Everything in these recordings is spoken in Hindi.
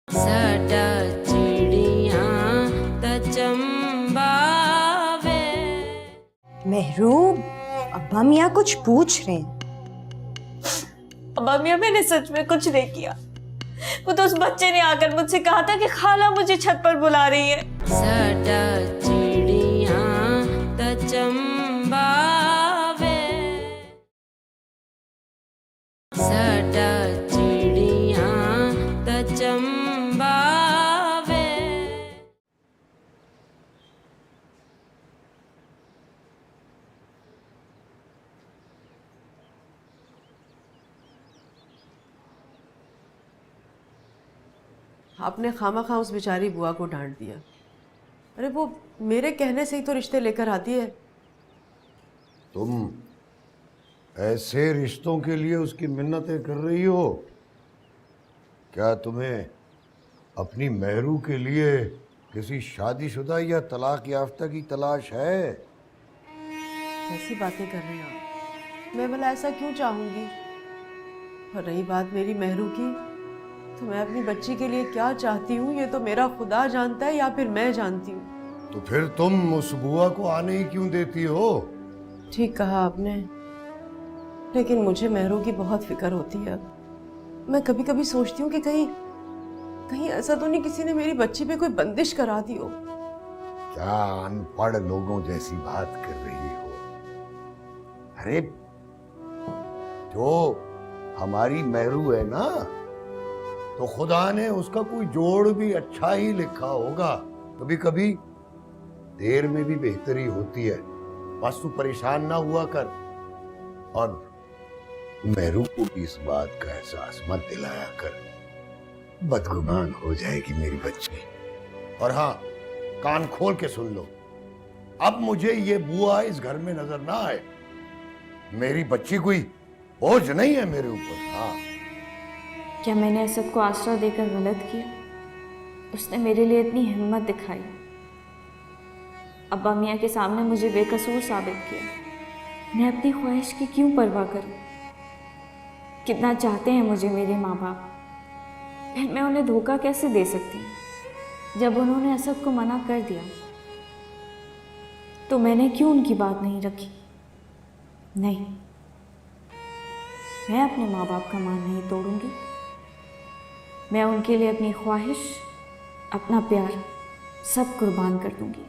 साडा चिड़ियां ता चंबावे। महरूब, अब्बा मियाँ कुछ पूछ रहे हैं। अब्बा मियाँ, मैंने सच में कुछ नहीं किया। वो तो उस बच्चे ने आकर मुझसे कहा था कि खाला मुझे छत पर बुला रही है। साडा चिड़ियां ता चंबावे। साडा चिड़ियां ता चंबावे। आपने खामा उस बेचारी बुआ को डांट दिया। अरे वो मेरे कहने से ही तो रिश्ते लेकर आती है। तुम ऐसे रिश्तों के लिए उसकी मिन्नतें कर रही हो? क्या तुम्हें अपनी मेहरू के लिए किसी शादीशुदा या तलाक याफ्ता की तलाश है? कैसी बातें कर रहे हैं आप? मैं भला ऐसा क्यों चाहूंगी? और रही बात मेरी मेहरू की, तो मैं अपनी बच्ची के लिए क्या चाहती हूँ ये तो मेरा खुदा जानता है या फिर मैं जानती हूँ। तो फिर तुम उस बुआ को आने ही क्यों देती हो? ठीक कहा आपने, लेकिन मुझे मेहरू की बहुत फिक्र होती है। मैं कभी कभी सोचती हूँ कि कहीं कहीं ऐसा तो नहीं किसी ने मेरी बच्ची पे कोई बंदिश करा दी हो। क्या अनपढ़ लोगों जैसी बात कर रही हो? अरे जो हमारी मेहरू है ना, तो खुदा ने उसका कोई जोड़ भी अच्छा ही लिखा होगा। कभी कभी देर में भी बेहतरी होती है। बस तू परेशान ना हुआ कर, और मेहरू को भी इस बात का एहसास मत दिलाया कर। बदगुमान हो जाएगी मेरी बच्ची। और हाँ, कान खोल के सुन लो, अब मुझे ये बुआ इस घर में नजर ना आए। मेरी बच्ची कोई बोझ नहीं है मेरे ऊपर। हाँ, क्या मैंने असद को आसरा देकर गलत किया? उसने मेरे लिए इतनी हिम्मत दिखाई, अब्बा मियाँ के सामने मुझे बेकसूर साबित किया। मैं अपनी ख्वाहिश की क्यों परवाह करूं? कितना चाहते हैं मुझे मेरे माँ बाप, फिर मैं उन्हें धोखा कैसे दे सकती हूँ? जब उन्होंने असद को मना कर दिया तो मैंने क्यों उनकी बात नहीं रखी? नहीं, मैं अपने माँ बाप का मान नहीं तोड़ूंगी। मैं उनके लिए अपनी ख्वाहिश, अपना प्यार सब कुर्बान कर दूंगी।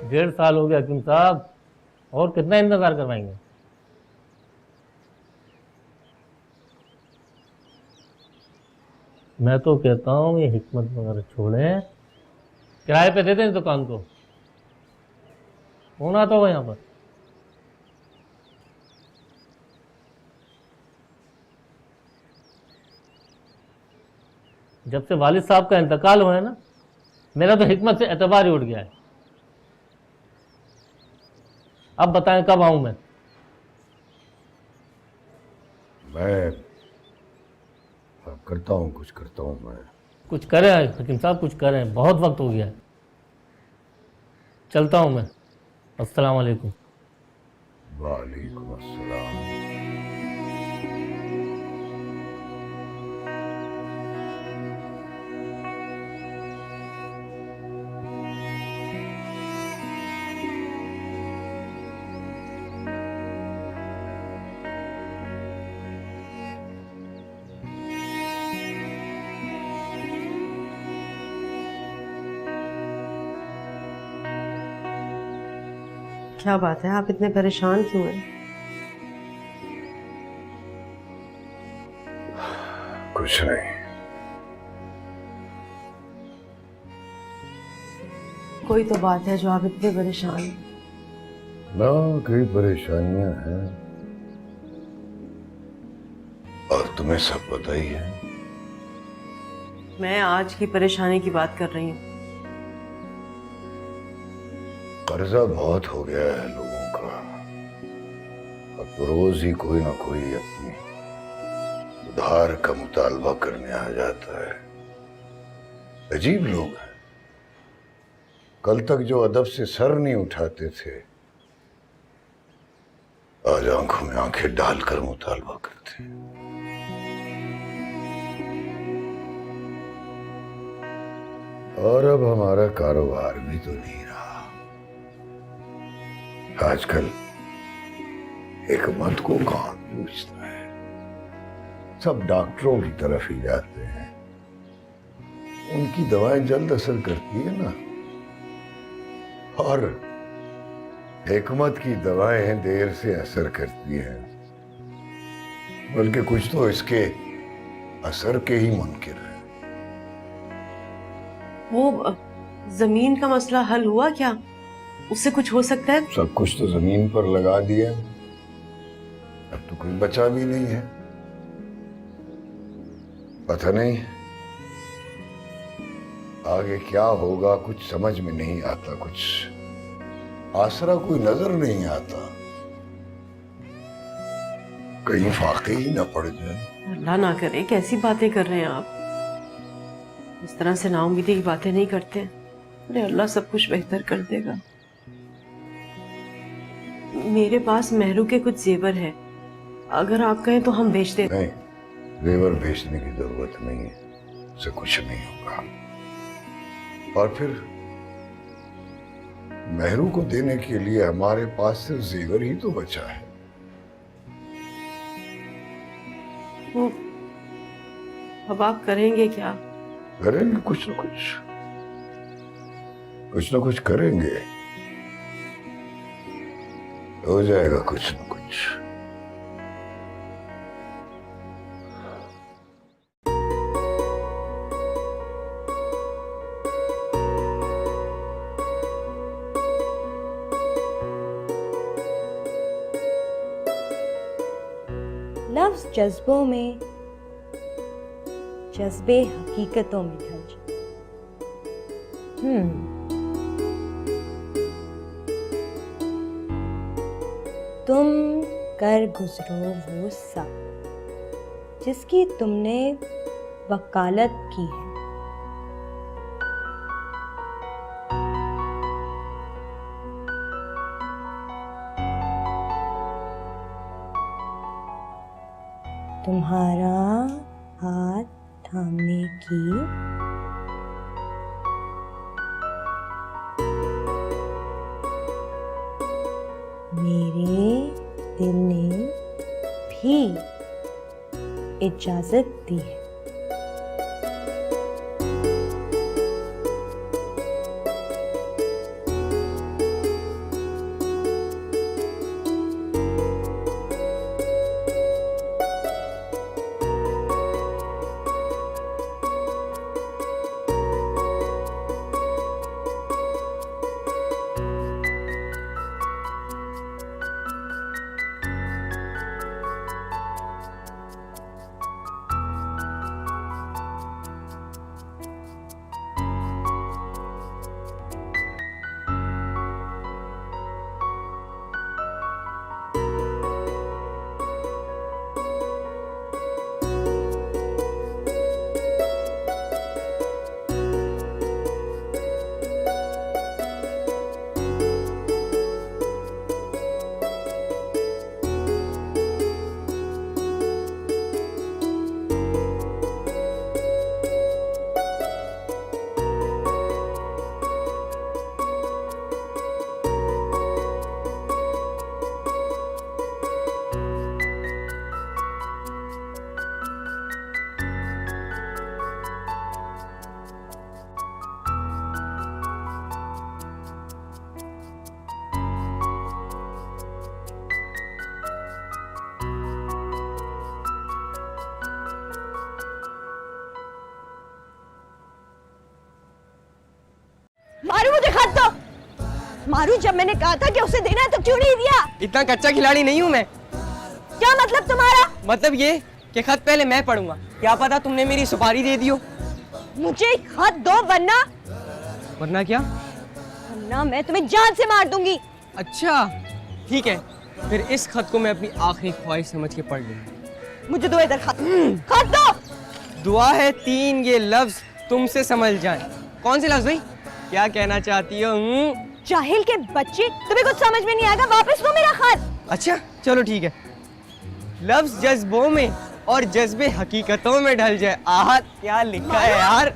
डेढ़ साल हो गया हकीम साहब, और कितना इंतजार करवाएंगे? मैं तो कहता हूँ ये हिकमत वगैरह छोड़ें, किराए पे दे दें इस दुकान को। होना तो यहाँ पर जब से वालिद साहब का इंतकाल हुआ है ना, मेरा तो हिकमत से एतबार ही उठ गया है। अब बताएं कब आऊं मैं? अब करता हूँ, कुछ करता हूँ मैं। कुछ करें हकीम साहब, कुछ करें, बहुत वक्त हो गया है। चलता हूं मैं। अस्सलाम वालेकुम। वालेकुम अस्सलाम। क्या बात है, आप इतने परेशान क्यों हैं? कुछ नहीं। कोई तो बात है जो आप इतने परेशान हैं। ना, कई परेशानियां हैं और तुम्हें सब पता ही है। मैं आज की परेशानी की बात कर रही हूँ। कर्जा बहुत हो गया है लोगों का। अब तो रोज ही कोई ना कोई अपनी उधार का मुतालबा करने आ जाता है। अजीब लोग हैं। कल तक जो अदब से सर नहीं उठाते थे, आज आंखों में आंखें डालकर मुतालबा करते हैं। और अब हमारा कारोबार भी तो नहीं रहा। आजकल हिकमत को कौन पूछता है, सब डॉक्टरों की तरफ ही जाते हैं। उनकी दवाएं जल्द असर करती है ना, और हिकमत की दवाएं देर से असर करती हैं। बल्कि कुछ तो इसके असर के ही मुनकिर है। वो जमीन का मसला हल हुआ क्या? उससे कुछ हो सकता है? सब कुछ तो जमीन पर लगा दिया, अब तो कुछ बचा भी नहीं है। पता नहीं आगे क्या होगा, कुछ समझ में नहीं आता, कुछ आसरा कोई नजर नहीं आता। कहीं फाके ही ना पड़ जाए। अल्लाह ना करे, कैसी बातें कर रहे हैं आप? इस तरह से नाउम्मीदी की बातें नहीं करते। अरे अल्लाह सब कुछ बेहतर कर देगा। मेरे पास मेहरू के कुछ जेवर है, अगर आप कहें तो हम बेच दें। नहीं, जेवर बेचने की जरूरत नहीं है, उससे कुछ नहीं होगा। और फिर मेहरू को देने के लिए हमारे पास सिर्फ जेवर ही तो बचा है। वो अब आप करेंगे क्या? करेंगे कुछ ना कुछ करेंगे, हो जाएगा कुछ ना कुछ। लफ्ज जज्बों में, जज्बे हकीकतों में ढल जाए। तुम कर गुजरो वो सब जिसकी तुमने वकालत की है। तुम्हारा हाथ थामने की मेरे दिल ने भी इजाजत दी है। मारू, मुझे खत दो। मारू, जब मैंने कहा था कि उसे देना है तो क्यों नहीं दिया? इतना कच्चा खिलाड़ी नहीं हूँ मैं। क्या मतलब तुम्हारा? मतलब ये कि खत पहले मैं पढ़ूंगा, क्या पता तुमने मेरी सुपारी दे दी हो। मुझे खत दो वरना वरना क्या? वरना मैं तुम्हें जान से मार दूंगी। अच्छा ठीक है, फिर इस खत को मैं अपनी आखिरी ख्वाहिश समझ के पढ़ लूंगा। मुझे दो इधर खत। खत दो। दुआ है 3 ये लफ्ज तुमसे समझ जाए। कौन से लफ्ज भाई? क्या कहना चाहती हो? जाहिल के बच्चे, तुम्हें कुछ समझ में नहीं आएगा, वापस लो मेरा खत। अच्छा चलो ठीक है। लफ्ज जज्बों में और जज्बे हकीकतों में ढल जाए। आह क्या लिखा है यार।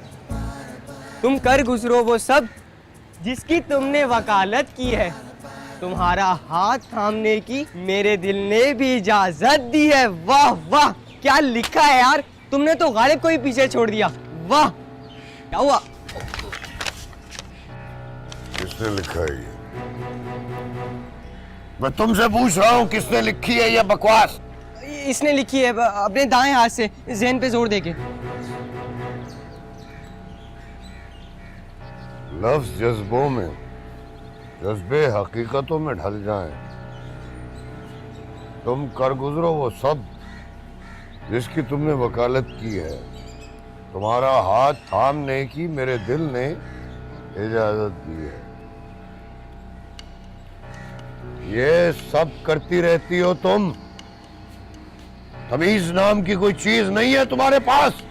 तुम कर गुजरो वो सब जिसकी तुमने वकालत की है। तुम्हारा हाथ थामने की मेरे दिल ने भी इजाजत दी है। वाह वाह क्या लिखा है यार। तुमने तो गालिब को ही पीछे छोड़ दिया। वाह क्या हुआ? किसने लिखा है ये? मैं तुमसे पूछ रहा हूँ किसने लिखी है ये बकवास? इसने लिखी है अपने दाएं हाथ से ज़हन पे जोर देके। लफ्ज जज्बों में जज्बे हकीकतों में ढल जाएं। तुम कर गुजरो वो सब जिसकी तुमने वकालत की है। तुम्हारा हाथ थामने की मेरे दिल ने इजाजत दी है। ये सब करती रहती हो तुम। तमीज नाम की कोई चीज नहीं है तुम्हारे पास।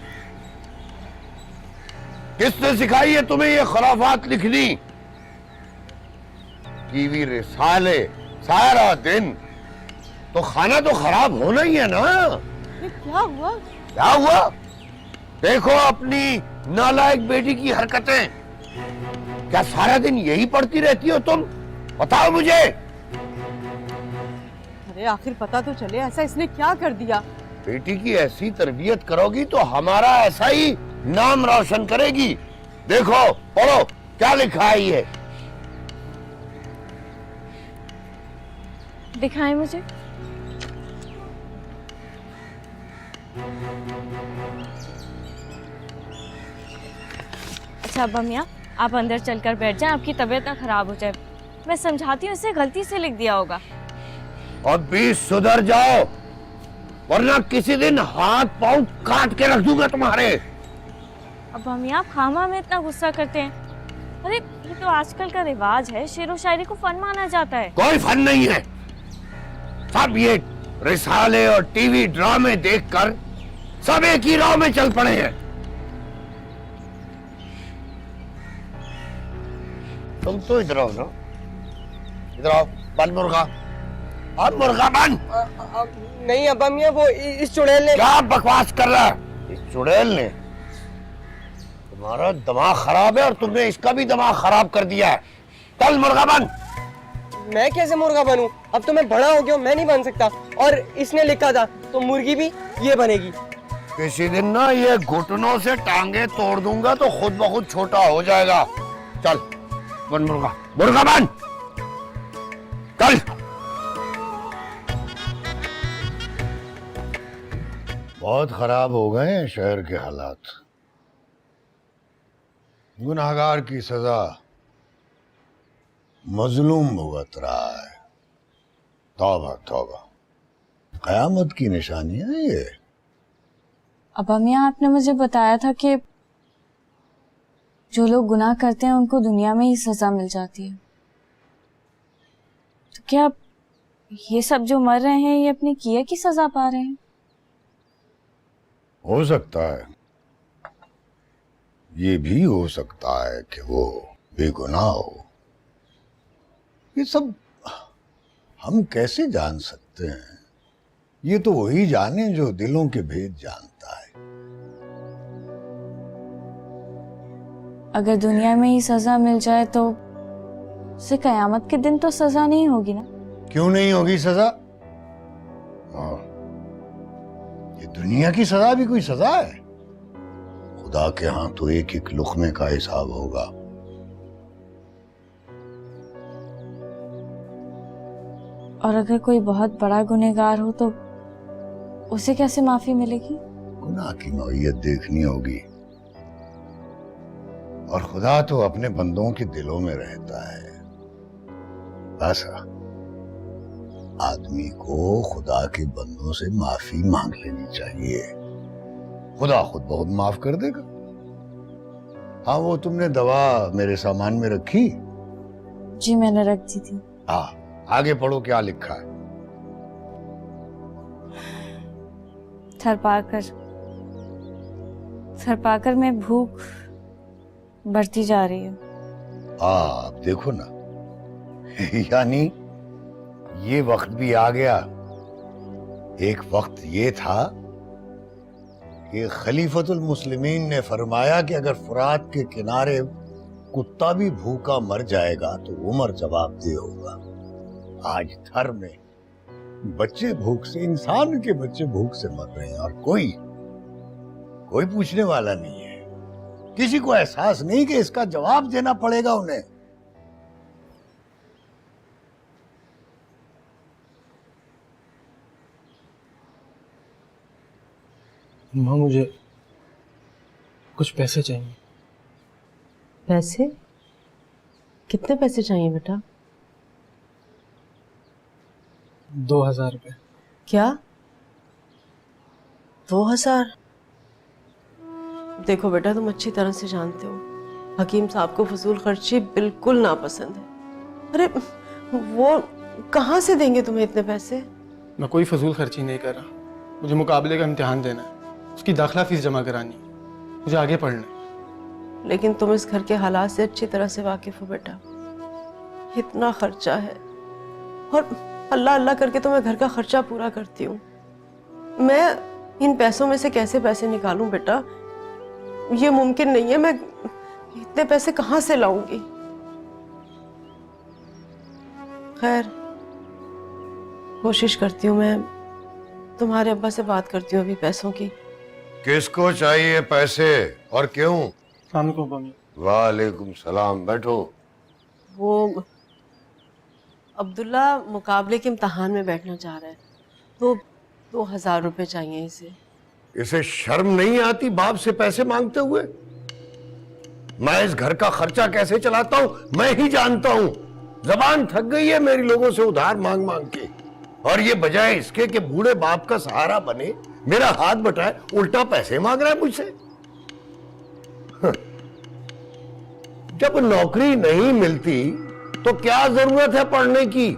किसने सिखाई है तुम्हें ये खराफात लिखनी? टीवी रिसाले सारा दिन, तो खाना तो खराब होना ही है ना। ये क्या हुआ? क्या हुआ? देखो अपनी नालायक बेटी की हरकतें। क्या सारा दिन यही पढ़ती रहती हो तुम? बताओ मुझे। अरे आखिर पता तो चले, ऐसा इसने क्या कर दिया? बेटी की ऐसी तरबियत करोगी तो हमारा ऐसा ही नाम रोशन करेगी। देखो पढ़ो क्या लिखा है ये। दिखाएं मुझे। अच्छा अब्बा मियाँ, आप अंदर चलकर बैठ जाएं, आपकी तबीयत ना खराब हो जाए। मैं समझाती हूँ, इसे गलती से लिख दिया होगा। और भी सुधर जाओ वरना किसी दिन हाथ पांव काट के रख दूंगा तुम्हारे। अब्बा मियाँ, आप खामा में इतना गुस्सा करते हैं। अरे ये तो आजकल का रिवाज है, शेरो शायरी को फन माना जाता है। कोई फन नहीं है। सब ये रिसाले और टीवी ड्रामे देखकर सब एक ही राह में चल पड़े हैं। तुम तो इधर आओ ना, इधर आओ। बन मुर्गा, अब मुर्गा बन। नहीं अब्बा मियाँ, वो इस चुड़ैल ने। क्या बकवास कर रहा है? इस चुड़ैल ने? तुम्हारा दिमाग खराब है और तुमने इसका भी दिमाग खराब कर दिया है। चल मुर्गा बन। मैं कैसे मुर्गा बनूं? अब तो मैं बड़ा हो गया हूं, मैं नहीं बन सकता। और इसने लिखा था तो मुर्गी भी ये बनेगी। किसी दिन ना ये घुटनों से टांगे तोड़ दूंगा तो खुद ब खुद छोटा हो जाएगा। चल बन मुर्गा, मुर्गा बन। चल। बहुत खराब हो गए हैं शहर के हालात। गुनाहगार की सजा मजलूम भुगत रहा है। तौबा तौबा, कयामत की निशानी है ये। अब्बा मियाँ, आपने मुझे बताया था कि जो लोग गुनाह करते हैं उनको दुनिया में ही सजा मिल जाती है। तो क्या ये सब जो मर रहे हैं ये अपने किए की सजा पा रहे हैं? हो सकता है, ये भी हो सकता है कि वो बेगुनाह हो। ये सब हम कैसे जान सकते हैं? ये तो वही जाने जो दिलों के भेद जानता है। अगर दुनिया में ही सजा मिल जाए तो उसे कयामत के दिन तो सजा नहीं होगी ना? क्यों नहीं होगी सजा? हाँ, ये दुनिया की सजा भी कोई सजा है? खुदा के हाथ तो एक एक लुक़मे का हिसाब होगा। और अगर कोई बहुत बड़ा गुनहगार हो तो उसे कैसे माफी मिलेगी? गुनाह की नौइयत देखनी होगी। और खुदा तो अपने बंदों के दिलों में रहता है। बस आदमी को खुदा के बंदों से माफी मांग लेनी चाहिए, खुदा खुद बहुत माफ कर देगा। हाँ, वो तुमने दवा मेरे सामान में रखी? जी मैंने रख दी थी। हाँ, आगे पढ़ो क्या लिखा है। थर पाकर में भूख बढ़ती जा रही है। अब देखो ना, यानी ये वक्त भी आ गया। एक वक्त ये था कि खलीफतुल मुस्लिमीन ने फरमाया कि अगर फुरात के किनारे कुत्ता भी भूखा मर जाएगा तो उमर जवाबदेह होगा। आज थर में बच्चे भूख से, इंसान के बच्चे भूख से मर रहे हैं और कोई पूछने वाला नहीं है। किसी को एहसास नहीं कि इसका जवाब देना पड़ेगा उन्हें। माँ मुझे कुछ पैसे चाहिए। पैसे? कितने पैसे चाहिए बेटा? 2000 रुपये। क्या? 2000? देखो बेटा, तुम अच्छी तरह से जानते हो हकीम साहब को फजूल खर्ची बिल्कुल नापसंद है। अरे वो कहाँ से देंगे तुम्हें इतने पैसे? मैं कोई फजूल खर्ची नहीं कर रहा। मुझे मुकाबले का इम्तिहान देना है, उसकी दाखिला फीस जमा करानी है, मुझे आगे पढ़ना है। लेकिन तुम इस घर के हालात से अच्छी तरह से वाकिफ हो बेटा। इतना खर्चा है और अल्लाह अल्लाह करके तो मैं घर का खर्चा पूरा करती हूँ। मैं इन पैसों में से कैसे पैसे निकालूं बेटा? ये मुमकिन नहीं है। मैं इतने पैसे कहाँ से लाऊंगी? खैर, कोशिश करती हूँ। मैं तुम्हारे अब्बा से बात करती हूँ अभी पैसों की। किसको चाहिए पैसे और क्यों? वालेकुम सलाम, बैठो। वो अब्दुल्ला मुकाबले के इम्तिहान में बैठना चाह रहा है, तो 2000 रुपए चाहिए इसे। इसे शर्म नहीं आती बाप से पैसे मांगते हुए? मैं इस घर का खर्चा कैसे चलाता हूं मैं ही जानता हूं। जबान थक गई है मेरी लोगों से उधार मांग मांग के, और ये बजाय इसके कि बूढ़े बाप का सहारा बने, मेरा हाथ बटाए, उल्टा पैसे मांग रहा है मुझसे। जब नौकरी नहीं मिलती तो क्या जरूरत है पढ़ने की?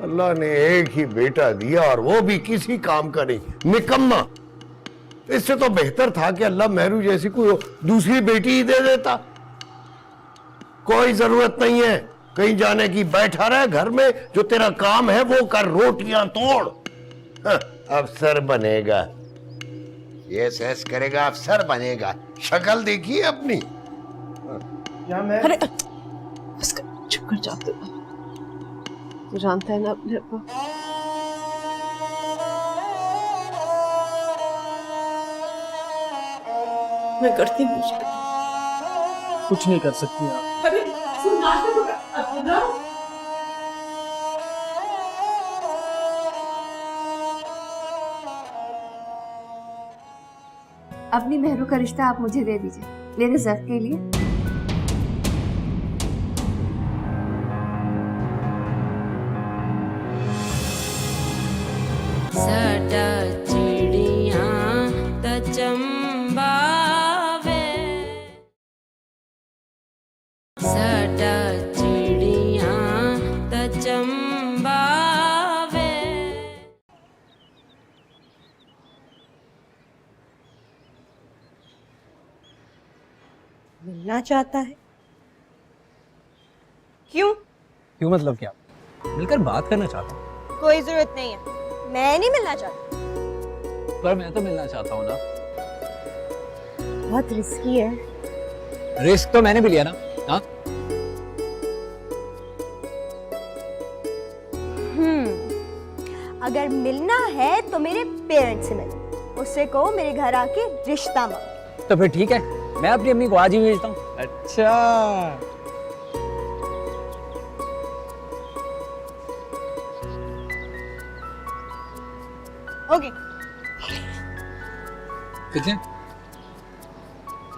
अल्लाह ने एक ही बेटा दिया और वो भी किसी काम का नहीं, निकम्मा। इससे तो बेहतर था कि अल्लाह मेहरू जैसी कोई दूसरी बेटी ही दे देता। कोई जरूरत नहीं है कहीं जाने की, बैठा रहे घर में, जो तेरा काम है वो कर, रोटियां तोड़। अफसर बनेगा, ये सेस करेगा, अफसर बनेगा। शक्ल देखिए अपनी। अरे बस कर, चुप कर जाते। तू जानता है ना अपने अब्बा। मैं करती हूँ कुछ नहीं कर सकती आप। अरे अपनी मेहरू का रिश्ता आप मुझे दे दीजिए मेरे ज़र्फ के लिए। साडा चिड़ियां ता चंबावे, साडा चिड़ियां ता चंबावे। मिलना चाहता है? क्यों? क्यों मतलब क्या? मिलकर बात करना चाहता हूँ। कोई जरूरत नहीं है, मैं नहीं मिलना चाहती। पर मैं तो मिलना चाहता हूँ ना। बहुत रिस्की है। रिस्क तो मैंने भी लिया ना। हाँ, अगर मिलना है तो मेरे पेरेंट्स से मिलो, उससे कहो मेरे घर आके रिश्ता मांगो। तो फिर ठीक है, मैं अपनी अम्मी को आज ही भेजता हूँ। अच्छा, ओके। कितने?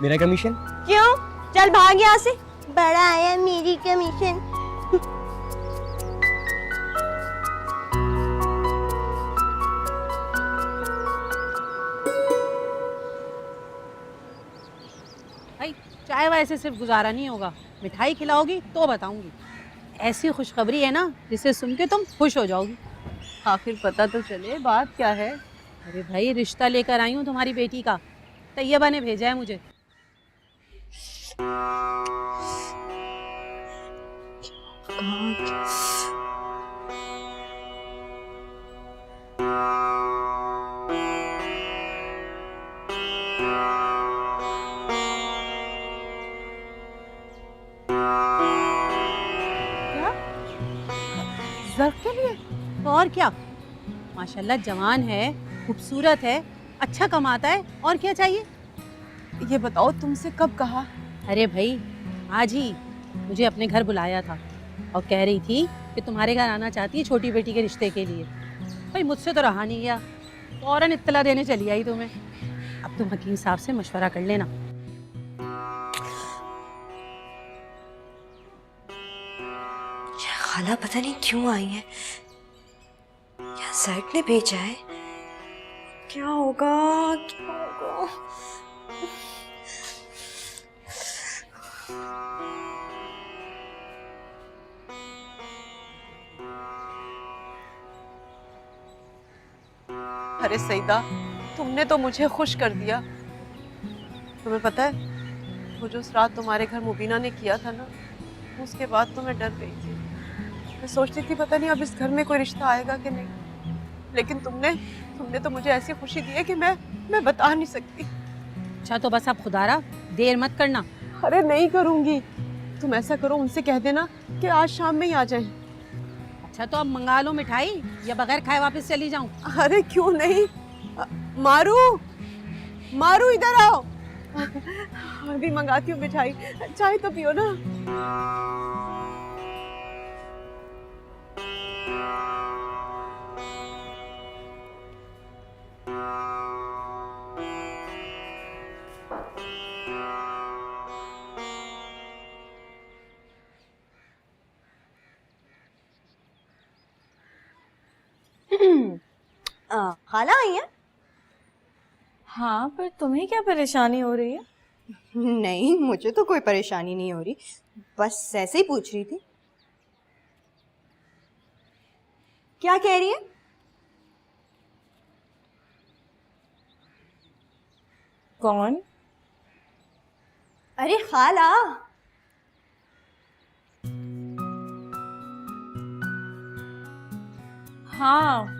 मेरा कमीशन? क्यों? चल भाग यहाँ से, बड़ा आया मेरी कमीशन। भाई चाय वाय से सिर्फ गुजारा नहीं होगा, मिठाई खिलाओगी तो बताऊंगी। ऐसी खुशखबरी है ना जिसे सुन के तुम खुश हो जाओगी। आखिर पता तो चले बात क्या है। अरे भाई रिश्ता लेकर आई हूँ तुम्हारी बेटी का, तैयबा ने भेजा है मुझे। ज़र्फ के लिए तो और क्या, माशाल्लाह जवान है, खूबसूरत है, अच्छा कमाता है, और क्या चाहिए। ये बताओ तुमसे कब कहा? अरे भाई आज ही मुझे अपने घर बुलाया था और कह रही थी कि तुम्हारे घर आना चाहती है छोटी बेटी के रिश्ते के लिए। भाई मुझसे तो रहा नहीं गया, फौरन इत्तला देने चली आई तुम्हें। अब तुम हकीम साहब से मशवरा कर लेना। खाला पता नहीं क्यों आई है, या सैट ने भेजा है। क्या होगा, क्या होगा? अरे सईदा, तुमने तो मुझे खुश कर दिया। तुम्हें पता है वो जो उस रात तुम्हारे घर मुबीना ने किया था ना, उसके बाद तो मैं डर गई थी। मैं सोचती थी पता नहीं अब इस घर में कोई रिश्ता आएगा कि नहीं, लेकिन तुमने तो मुझे ऐसी खुशी दी है कि मैं बता नहीं सकती। अच्छा तो बस अब खुदारा देर मत करना। अरे नहीं करूंगी, तुम ऐसा करो उनसे कह देना कि आज शाम में ही आ जाएं। अच्छा तो अब मंगा लो मिठाई, या बगैर खाए वापस चली जाऊं? अरे क्यों नहीं, मारू मारू इधर आओ। अभी मंगाती हूँ मिठाई, चाय तो पियो ना। खाला आई है? हाँ, पर तुम्हें क्या परेशानी हो रही है? नहीं, मुझे तो कोई परेशानी नहीं हो रही, बस ऐसे ही पूछ रही थी। क्या कह रही है? कौन? अरे खाला। हाँ,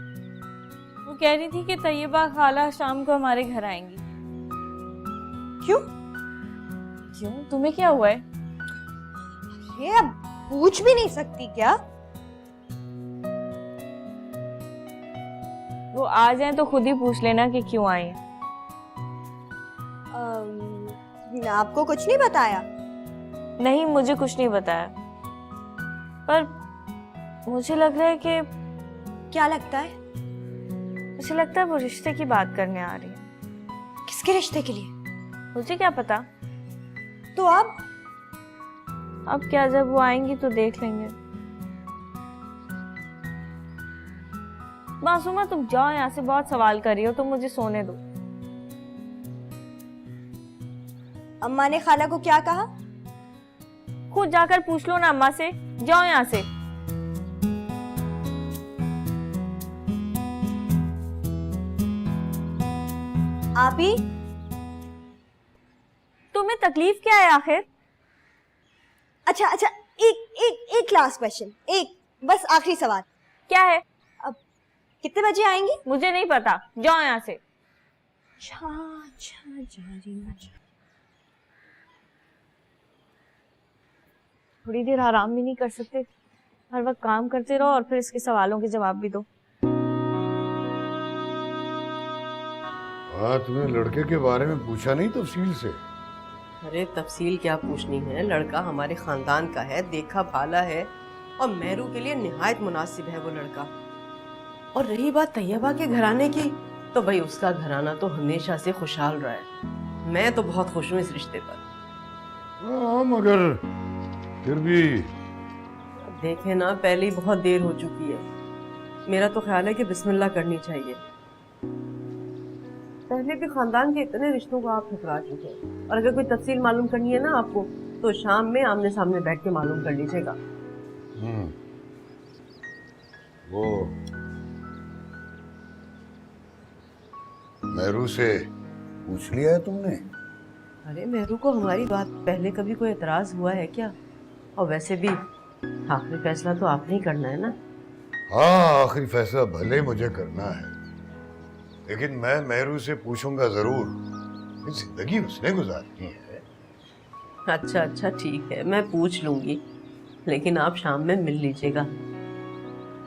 वो कह रही थी कि तैयबा खाला शाम को हमारे घर आएंगी। क्यों? क्यों, तुम्हें क्या हुआ है? ये अब पूछ भी नहीं सकती क्या? वो आ जाए तो खुद ही पूछ लेना कि क्यों आई है। आपको कुछ नहीं बताया? नहीं, मुझे कुछ नहीं बताया, पर मुझे लग रहा है कि... क्या लगता है? मुझे लगता है वो रिश्ते की बात करने आ रही है। किसके रिश्ते के लिए? मुझे क्या पता। तो अब क्या, जब वो आएंगी तो देख लेंगे। मासूमा तुम जाओ यहाँ से, बहुत सवाल कर रही हो, तुम मुझे सोने दो। अम्मा ने खाला को क्या कहा? खुद जाकर पूछ लो ना अम्मा से, जाओ यहाँ से। आप ही? तुम्हें तकलीफ क्या है आखिर? अच्छा, एक लास्ट क्वेश्चन, एक बस आखिरी सवाल। क्या है? अब कितने बजे आएंगी? मुझे नहीं पता, जाओ यहाँ से। थोड़ी देर आराम भी नहीं कर सकते? हर वक्त काम करते रहो और फिर इसके सवालों के जवाब भी दो। तुमने लड़के के बारे में पूछा नहीं तफसील से? अरे तफसील क्या पूछनी है, लड़का हमारे खानदान का है, देखा भाला है, और मेहरू के लिए निहायत मुनासिब है वो लड़का। और रही बात तैयबा के घराने की, तो भाई उसका घराना तो हमेशा से खुशहाल रहा है। मैं तो बहुत खुश हूँ इस रिश्ते पर। हाँ, मगर फिर भी देखे ना, पहले ही बहुत देर हो चुकी है। मेरा तो ख्याल है कि बिस्मिल्लाह करनी चाहिए। पहले भी खानदान के इतने रिश्तों को आप ठुकरा चुके हैं, और अगर कोई तफसील मालूम करनी है ना आपको, तो शाम में आमने सामने बैठ के मालूम कर लीजिएगा। वो मेहरू से पूछ लिया है तुमने? अरे मेहरू को हमारी बात पहले कभी कोई एतराज हुआ है क्या? और वैसे भी आखिरी फैसला तो आपने ही करना है ना। हाँ, आखिरी फैसला भले मुझे करना है, लेकिन मैं मेहरू से पूछूंगा जरूर। ये जिंदगी उसने गुजारनी है। अच्छा अच्छा ठीक है, मैं पूछ लूंगी, लेकिन आप शाम में मिल लीजिएगा।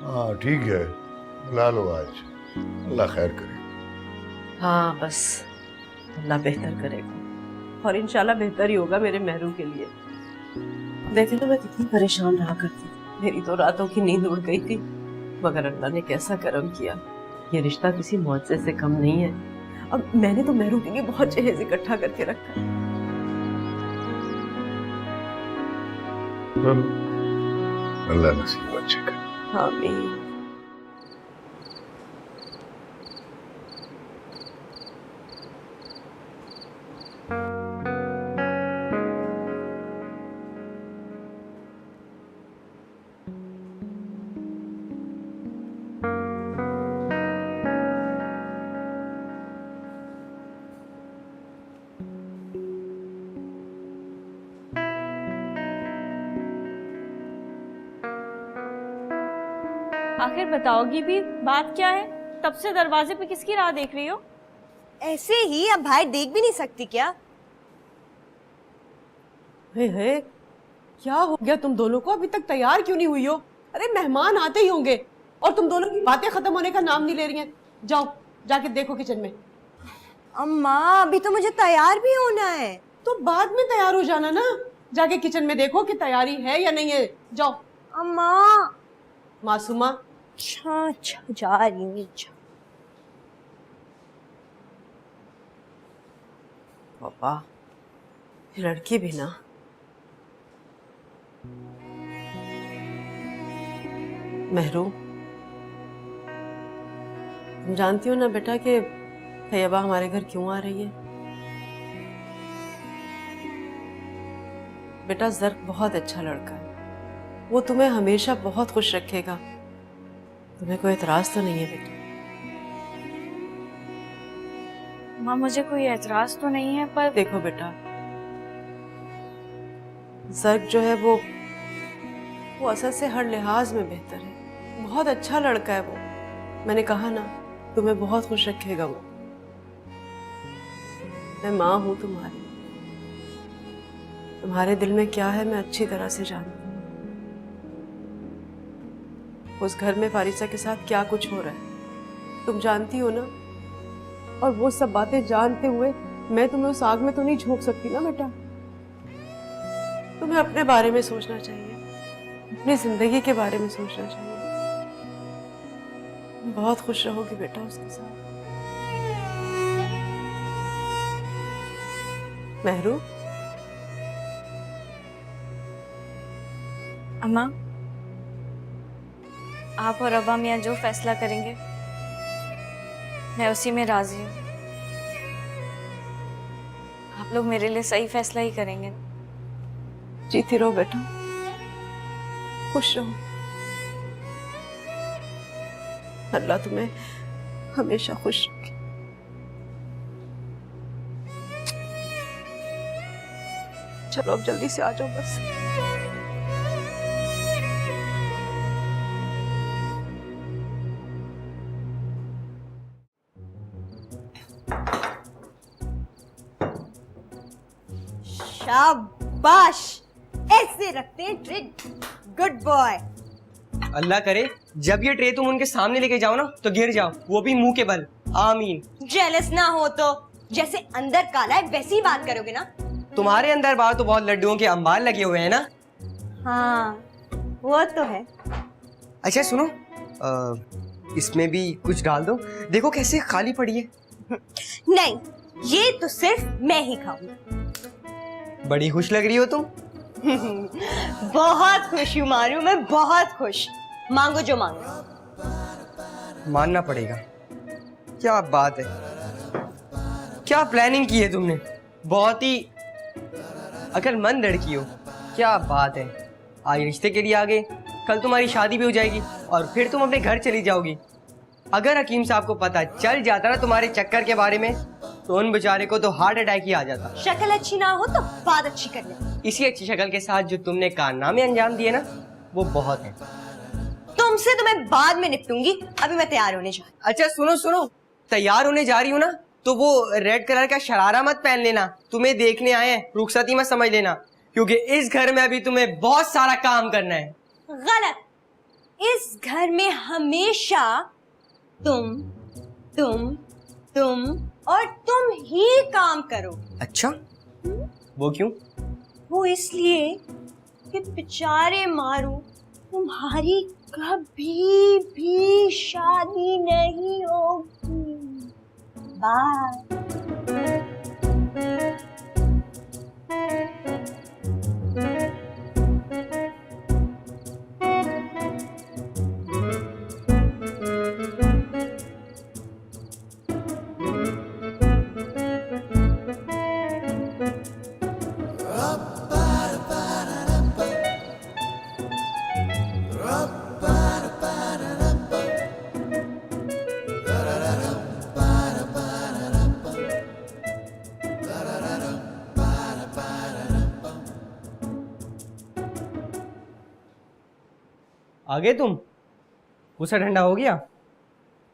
हाँ ठीक है, बुला लो आज, अल्लाह खैर करे। हाँ बस अल्लाह बेहतर करेगा, और इंशाल्लाह बेहतर ही होगा मेरे मेहरू के लिए। देखे तो मैं कितनी परेशान रहा करती थी, मेरी तो रातों की नींद उड़ गई थी, मगर अल्लाह ने कैसा करम किया। ये रिश्ता किसी मुआवजे से कम नहीं है। अब मैंने तो मेहरू के लिए बहुत जहेज इकट्ठा करके रखा है। अल्लाह नसीब अच्छे करे। आमीन। आखिर बताओगी भी, बात क्या है? तब से दरवाजे पे किसकी राह देख रही हो? ऐसे ही, अब बाहर देख भी नहीं सकती क्या? हे, क्या हो गया तुम दोनों को? अभी तक तैयार क्यों नहीं हुई हो? अरे मेहमान आते ही होंगे और तुम दोनों की बातें खत्म होने का नाम नहीं ले रही हैं। जाओ जाके देखो किचन में। अम्मा अभी तो मुझे तैयार भी होना है। तो बाद में तैयार हो जाना ना, जाके किचन में देखो कि तैयारी है या नहीं है। जाओ। अम्मा। मासूमा। अच्छा जा रही हूँ। पापा, लड़की भी ना। मेहरू, तुम जानती हो ना बेटा कि तैयबा हमारे घर क्यों आ रही है? बेटा ज़र्क बहुत अच्छा लड़का है, वो तुम्हें हमेशा बहुत खुश रखेगा। तुम्हें कोई एतराज तो नहीं है बेटा? माँ मुझे कोई एतराज तो नहीं है, पर देखो बेटा, ज़र्क जो है वो असल से हर लिहाज में बेहतर है, बहुत अच्छा लड़का है वो। मैंने कहा ना, तुम्हें बहुत खुश रखेगा वो। मैं माँ हूं तुम्हारी, तुम्हारे दिल में क्या है मैं अच्छी तरह से जानती हूँ। उस घर में फारिसा के साथ क्या कुछ हो रहा है तुम जानती हो ना, और वो सब बातें जानते हुए मैं तुम्हें उस आग में तो नहीं झोंक सकती ना बेटा। तुम्हें अपने बारे में सोचना चाहिए, अपनी जिंदगी के बारे में सोचना चाहिए। बहुत खुश रहोगी बेटा उसके साथ। मेहरू। अम्मा, आप और अब्बा मियाँ जो फैसला करेंगे मैं उसी में राजी हूँ। आप लोग मेरे लिए सही फैसला ही करेंगे। जीती रहो बेटा, खुश रहो। अल्लाह तुम्हें हमेशा खुश रखे। चलो अब जल्दी से आ जाओ बस। शाबाश, ऐसे रखते हैं ट्रे। Good boy. अल्लाह करे जब ये ट्रे तुम उनके सामने लेके जाओ ना तो गिर जाओ, वो भी मुंह के बल। आमीन। जेलस ना हो तो, जैसे अंदर काला है वैसी ही बात करोगे ना। तुम्हारे अंदर बाहर तो बहुत लड्डुओं के अंबार लगे हुए हैं ना। हाँ वो तो है। अच्छा सुनो, इसमें भी कुछ डाल दो, देखो कैसे खाली पड़ी है। नहीं, ये तो सिर्फ मैं ही खाऊंगी। बड़ी खुश लग रही हो तुम। बहुत खुश हूँ मारू, मैं बहुत खुश। मांगो जो मांगो। मानना पड़ेगा। क्या बात है, क्या प्लानिंग की है तुमने, बहुत ही अक्लमंद लड़की हो। क्या बात है, आज रिश्ते के लिए आ गए, कल तुम्हारी शादी भी हो जाएगी और फिर तुम अपने घर चली जाओगी। अगर हकीम साहब को पता चल जाता ना तुम्हारे चक्कर के बारे में तो उन बेचारे को तो हार्ट अटैक ही आ जाता। शक्ल अच्छी ना हो तो बात अच्छी कर ले। इसी अच्छी शक्ल के साथ जो तुमने कारनामे अंजाम दिए ना, वो बहुत है। तुमसे तो मैं बाद में निपटूंगी, अभी मैं तैयार होने जा रही हूँ। अच्छा सुनो सुनो, तैयार होने जा रही हूँ ना, तो वो रेड कलर का शरारा मत पहन लेना, तुम्हें देखने आए हैं, रुखसती मत समझ लेना, क्योंकि इस घर में अभी तुम्हें बहुत सारा काम करना है। गलत। इस घर में हमेशा तुम और तुम ही काम करो। अच्छा, वो क्यों? वो इसलिए कि बेचारे मारू तुम्हारी कभी भी शादी नहीं होगी। बाय। आगे तुम गुस्सा ठंडा हो गया?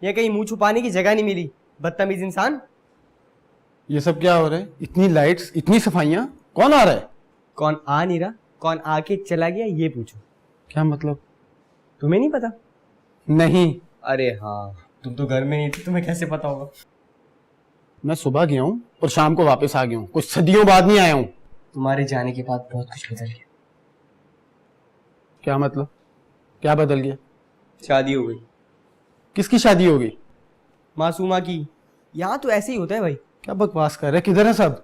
या कहीं मुंह छुपाने की जगह नहीं मिली, बदतमीज इंसान। ये सब क्या हो रहा है? इतनी लाइट्स, इतनी सफाइयाँ, कौन आ रहा है? कौन आ नहीं रहा, कौन आके चला गया ये पूछो। क्या मतलब? तुम्हें नहीं पता? नहीं। अरे हाँ, तुम तो घर में नहीं थे, तुम्हें कैसे पता होगा? मैं सुबह गया हूँ और शाम को वापस आ गया हूँ, कुछ सदियों बाद नहीं आया हूँ। तुम्हारे जाने के बाद बहुत कुछ बदल गया। क्या मतलब? क्या बदल गया? शादी हो गई। किसकी शादी हो गई? मासूमा की। यहाँ तो ऐसे ही होता है भाई। क्या बकवास कर रहे? किधर है सब?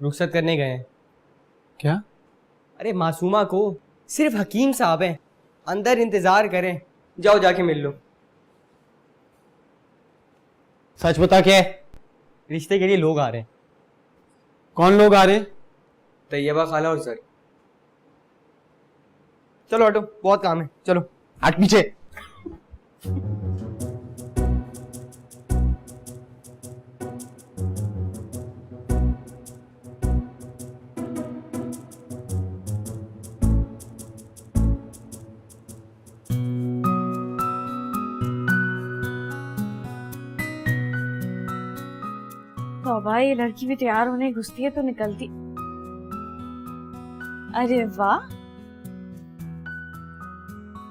रुखसत करने गए हैं। क्या? अरे मासूमा को सिर्फ हकीम साहब हैं, अंदर इंतजार करें, जाओ जाके मिल लो। सच बता, क्या है? रिश्ते के लिए लोग आ रहे हैं। कौन लोग आ रहे हैं? तैयबा खाला और सर। चलो हटो, बहुत काम है, चलो। हट पीछे। तौबा, ये लड़की भी तैयार होने घुसती है तो निकलती। अरे वाह,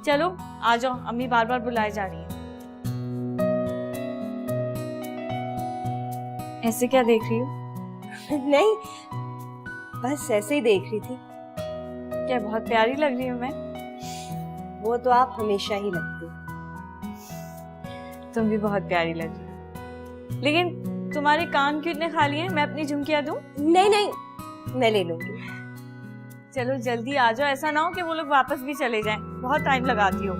चलो आ जाओ, अम्मी बार बार बुलाए जा रही है। ऐसे क्या देख रही हो? नहीं, बस ऐसे ही देख रही थी। क्या बहुत प्यारी लग रही हूँ मैं? वो तो आप हमेशा ही लगती हो। तुम भी बहुत प्यारी लग रही हो, लेकिन तुम्हारे कान क्यों इतने खाली हैं? मैं अपनी झुमकियाँ दूं? नहीं नहीं, मैं ले लूंगी। चलो जल्दी आ जाओ, ऐसा ना हो कि वो लोग वापस भी चले जाएं। बहुत टाइम लगाती हो।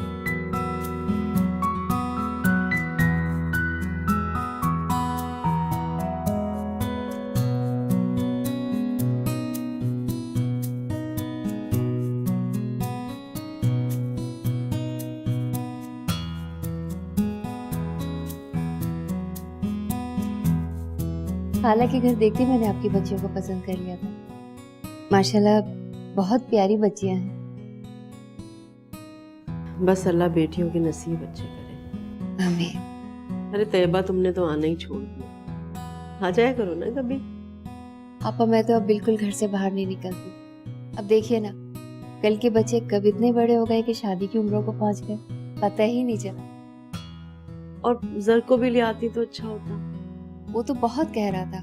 खाला के घर देखते मैंने आपकी बच्चियों को पसंद कर लिया था। माशाल्लाह बहुत प्यारी बच्चियां हैं। बस अल्लाह बेटियों के नसीब अच्छे करे। आमीन। अरे तैयबा, तुमने तो आना ही छोड़ दिया। आ जाया करो ना कभी। आपा, मैं तो अब बिल्कुल घर से बाहर नहीं निकलती। अब देखिए ना, कल के बच्चे कब इतने बड़े हो गए कि शादी की उम्रों को पहुंच गए, पता ही नहीं चला। और जर को भी ले आती तो अच्छा होता। वो तो बहुत कह रहा था,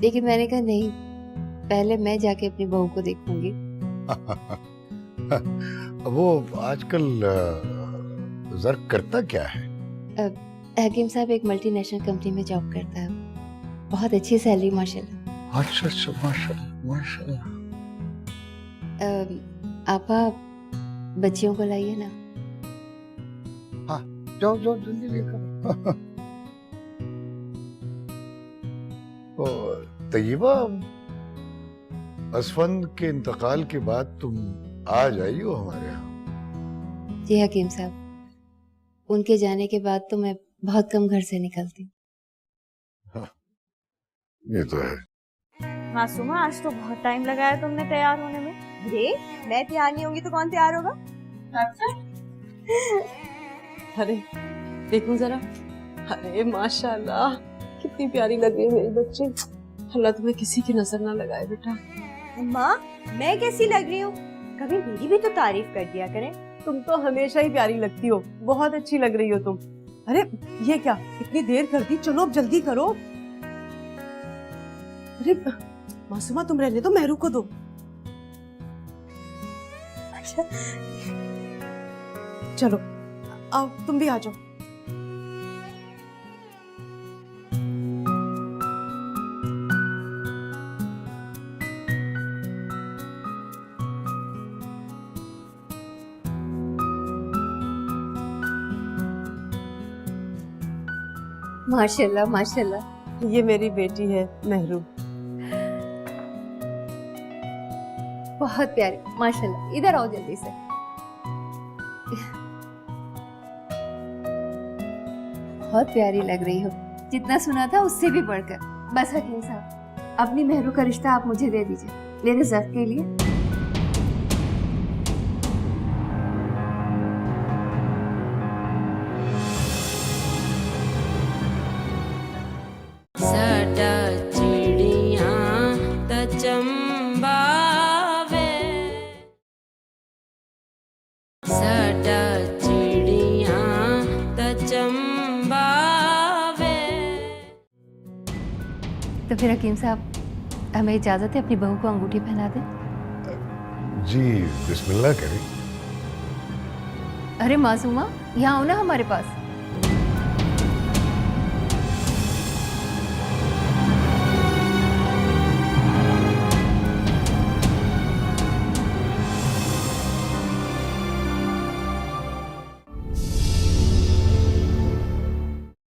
लेकिन मैंने कहा नहीं, पहले मैं जाके अपनी बहू को देखूंगी। वो आजकल जर करता क्या है? हकीम साहब एक मल्टीनेशनल कंपनी में जॉब करता है, बहुत अच्छी सैलरी माशाल्लाह। अच्छा अच्छा, माशाल्लाह माशाल्लाह। आपा, बच्चियों को लाइए ना। हाँ, जाओ जाओ जल्दी लेकर। तैयबा, असफंद के इंतकाल के बाद तुम आ जाइयो हमारे यहाँ। जी हकीम साहब, उनके जाने के बाद तो मैं बहुत कम घर से निकलती हूँ। हाँ, ये तो है। मासूमा, आज तो बहुत टाइम लगाया तुमने तैयार होने में। अरे मैं तैयार नहीं होंगी तो कौन तैयार होगा? अरे देखो जरा, अरे माशाल्लाह कितनी प्यारी लग रही है मेरी बच्ची। अल्लाह तुम्हें किसी की नजर ना लगाए बेटा। माँ मैं कैसी लग रही हूँ? कभी मेरी भी तो तारीफ कर दिया करें। तुम तो हमेशा ही प्यारी लगती हो, बहुत अच्छी लग रही हो तुम। अरे ये क्या, इतनी देर कर दी, चलो अब जल्दी करो। अरे मासूमा तुम रहने दो, मेहरू को दो। अच्छा चलो आओ तुम भी आ जाओ। माशाल्लाह माशाल्लाह। ये मेरी बेटी है मेहरू। बहुत प्यारी माशाल्लाह। इधर आओ जल्दी से। बहुत प्यारी लग रही हो, जितना सुना था उससे भी बढ़कर। बस हकीम साहब, अपनी मेहरू का रिश्ता आप मुझे दे दीजिए मेरे ज़ब्त के लिए। साडा चिड़ियां त चंबावे, साडा चिड़ियां त चंबावे। तो फिर हकीम साहब, हमें इजाज़त है अपनी बहू को अंगूठी पहना दें? जी बिस्मिल्लाह करें। अरे मासूमा, यहाँ आओ ना हमारे पास।